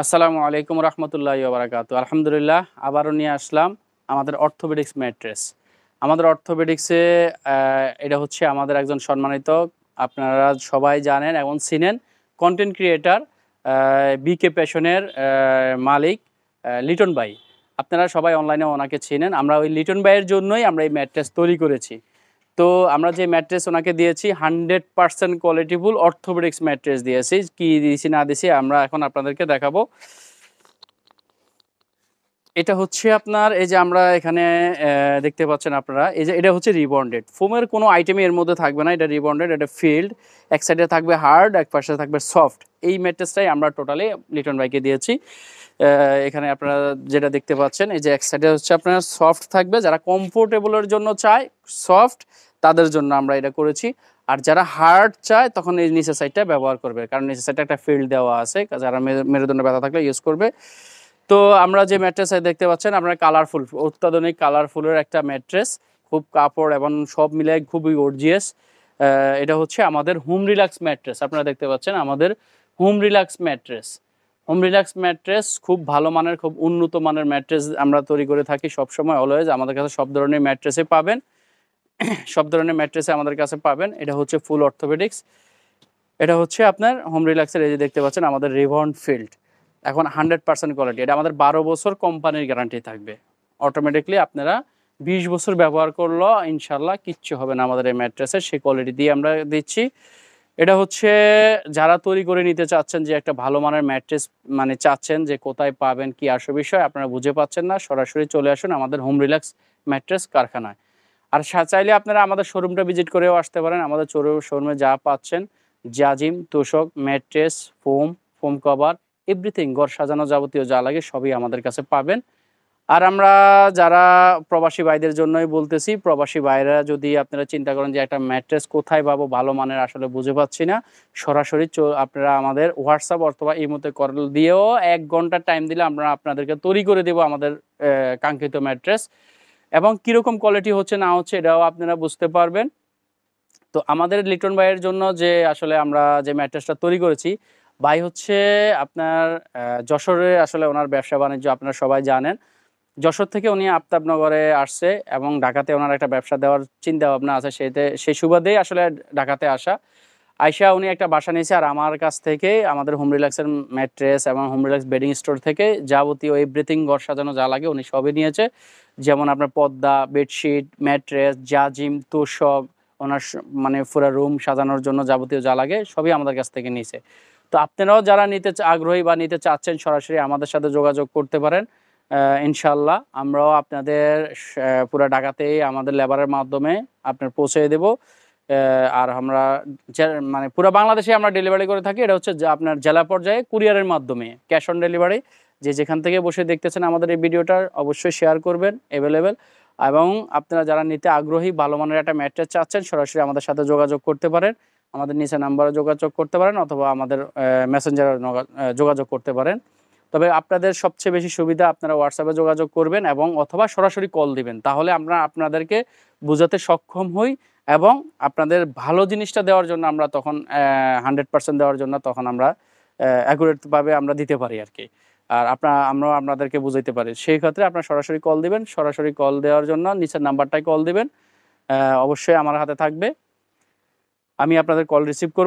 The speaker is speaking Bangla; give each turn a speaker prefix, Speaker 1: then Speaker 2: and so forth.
Speaker 1: আসসালামু আলাইকুম রহমতুল্লাহি ওয়া বারাকাতুহু। আলহামদুলিল্লাহ, আবারও নিয়ে আসলাম আমাদের অর্থোপেডিক্স ম্যাট্রেস। আমাদের অর্থোপেডিক্সে এটা হচ্ছে আমাদের একজন সম্মানিত, আপনারা সবাই জানেন এবং চিনেন, কন্টেন্ট ক্রিয়েটার, বিকে প্যাশনের মালিক লিটন ভাই। আপনারা সবাই অনলাইনে ওনাকে চিনেন। আমরা ওই লিটন ভাইয়ের জন্যই আমরা এই ম্যাট্রেস তৈরি করেছি। তো আমরা যে ম্যাট্রেস ওনাকে দিয়েছি 100% কোয়ালিটিফুল অর্থোপেডিক্স ম্যাট্রেস দিয়েছি। কি দিয়েছি না দিয়েছি আমরা এখন আপনাদেরকে দেখাবো। এটা হচ্ছে আপনার এই যে আমরা এখানে দেখতে পাচ্ছেন আপনারা, এই যে এটা হচ্ছে রিবন্ডেড ফোমের কোনো আইটেমই এর মধ্যে থাকবে না। এটা রিবন্ডেড, এটা ফিল্ড, এক সাইডে থাকবে হার্ড, এক পাশে থাকবে সফট। এই ম্যাট্রেসটাই আমরা টোটালি লিটন ভাইকে দিয়েছি। এখানে আপনারা যেটা দেখতে পাচ্ছেন, এই যে এক সাইডে হচ্ছে আপনার সফট থাকবে, যারা কমফোর্টেবলের জন্য চায় সফট তাদের জন্য আমরা এটা করেছি। আর যারা হার্ড চায় তখন এই নিচের সাইডটা ব্যবহার করবে, কারণ নিচের সাইডটা একটা ফিল্ড দেওয়া আছে, যারা মেরুদণ্ড ব্যথা থাকলে ইউজ করবে। তো আমরা যে ম্যাট্রেস দেখতে পাচ্ছেন আপনার কালারফুল, অত্যাধুনিক কালারফুলের একটা ম্যাট্রেস, খুব কাপড় এবং সব মিলে খুবই গর্জিয়াস। এটা হচ্ছে আমাদের হোম রিল্যাক্স ম্যাট্রেস। আপনারা দেখতে পাচ্ছেন আমাদের home relax mattress. Home relax mattress খুব ভালো মানের, খুব উন্নত মানের ম্যাট্রেস আমরা তৈরি করে থাকি সবসময়, অলওয়েজ। আমাদের কাছে সব ধরনের ম্যাট্রেসে পাবেন, সব ধরনের ম্যাট্রেসে আমাদের কাছে পাবেন। এটা হচ্ছে ফুল অর্থোপেডিক্স। এটা হচ্ছে আপনার হোম রিল্যাক্সের, এই যে দেখতে পাচ্ছেন আমাদের রিবন ফিল্ড, এখন 100% কোয়ালিটি। এটা আমাদের 12 বছর কোম্পানির গ্যারান্টি থাকবে। অটোমেটিকলি আপনারা 20 বছর ব্যবহার করলেও ইনশাল্লাহ কিচ্ছু হবে না আমাদের এই ম্যাট্রেসের, সেই কোয়ালিটি দিয়ে আমরা দিচ্ছি। এটা হচ্ছে যারা তৈরি করে নিতে চাচ্ছেন, যে একটা ভালো মানের ম্যাট্রেস মানে চাচ্ছেন যে কোথায় পাবেন কি আসল বিষয় আপনারা বুঝে পাচ্ছেন না, সরাসরি চলে আসুন আমাদের হোম রিল্যাক্স ম্যাট্রেস কারখানায়। আর চাইলে আপনারা আমাদের শোরুমটা ভিজিট করেও আসতে পারেন। আমাদের শোরুমে যা পাচ্ছেন, জাজিম, তোশক, mattress, foam, foam cover, everything, ঘর সাজানো যাবতীয় যা লাগে সবই আমাদের কাছে পাবেন। আর আমরা যারা প্রবাসী ভাইদের জন্যই বলতেছি, প্রবাসী ভাইরা যদি আপনারা চিন্তা করেন যে একটা ম্যাট্রেস কোথায় পাবো ভালো মানের, আসলে বুঝে পাচ্ছি না, সরাসরি আপনারা আমাদের হোয়াটসঅ্যাপ অথবা ইমোতে কল দিয়েও 1 ঘন্টা টাইম দিলে আমরা আপনাদেরকে তৈরি করে দেবো আমাদের কাঙ্ক্ষিত ম্যাট্রেস। এবং কীরকম কোয়ালিটি হচ্ছে না হচ্ছে এটাও আপনারা বুঝতে পারবেন। তো আমাদের লিটন ভাইয়ের জন্য যে আসলে আমরা যে ম্যাট্রেসটা তৈরি করেছি, ভাই হচ্ছে আপনার যশোরে, আসলে ওনার ব্যবসা বাণিজ্য আপনারা সবাই জানেন। যশোর থেকে উনি আফতাবনগরে আসছে এবং ঢাকাতে ওনার একটা ব্যবসা দেওয়ার চিন্তা ভাবনা আছে, সেই সুবাদেই আসলে ঢাকাতে আসা। আইসা উনি একটা বাসা নিয়েছে, আর আমার কাছ থেকে আমাদের হোম রিল্যাক্সের ম্যাট্রেস এবং হোম রিল্যাক্স বেডিং স্টোর থেকে যাবতীয় এভরিথিং ঘর সাজানো যা লাগে উনি সবই নিয়েছে। যেমন আপনার পর্দা, বেডশিট, ম্যাট্রেস, জাজিম, তোশক, ওনার মানে পুরো রুম সাজানোর জন্য যাবতীয় যা লাগে সবই আমাদের কাছ থেকে নিয়েছে। তো আপনারাও যারা নিতে আগ্রহী বা নিতে চাচ্ছেন, সরাসরি আমাদের সাথে যোগাযোগ করতে পারেন। ইনশাল্লাহ আমরাও আপনাদের পুরো ঢাকাতেই আমাদের লেবারের মাধ্যমে আপনার পৌঁছে দেব। আর আমরা মানে পুরো বাংলাদেশে আমরা ডেলিভারি করে থাকি। এটা হচ্ছে আপনার জেলা পর্যায়ে কুরিয়ারের মাধ্যমে, ক্যাশ অন ডেলিভারি। যে যেখান থেকে বসে দেখতেছেন আমাদের এই ভিডিওটা অবশ্যই শেয়ার করবেন অ্যাভেলেবেল। এবং আপনারা যারা নিতে আগ্রহী, ভালো মানের একটা ম্যাট্রেস চাচ্ছেন, সরাসরি আমাদের সাথে যোগাযোগ করতে পারেন। আমাদের নিচে নাম্বারে যোগাযোগ করতে পারেন অথবা আমাদের মেসেঞ্জারে যোগাযোগ করতে পারেন। তবে আপনাদের সবচেয়ে বেশি সুবিধা আপনারা হোয়াটসঅ্যাপে যোগাযোগ করবেন এবং অথবা সরাসরি কল দিবেন, তাহলে আমরা আপনাদেরকে বোঝাতে সক্ষম হই এবং আপনাদের ভালো জিনিসটা দেওয়ার জন্য আমরা তখন 100% দেওয়ার জন্য তখন আমরা অ্যাকুরেটভাবে আমরা দিতে পারি আর কি। আর আমরাও আপনাদেরকে বুঝাইতে পারি। সেই ক্ষেত্রে আপনারা সরাসরি কল দিবেন। সরাসরি কল দেওয়ার জন্য নিচের নাম্বারটায় কল দিবেন, অবশ্যই আমার হাতে থাকবে, আমি আপনাদের কল রিসিভ করব।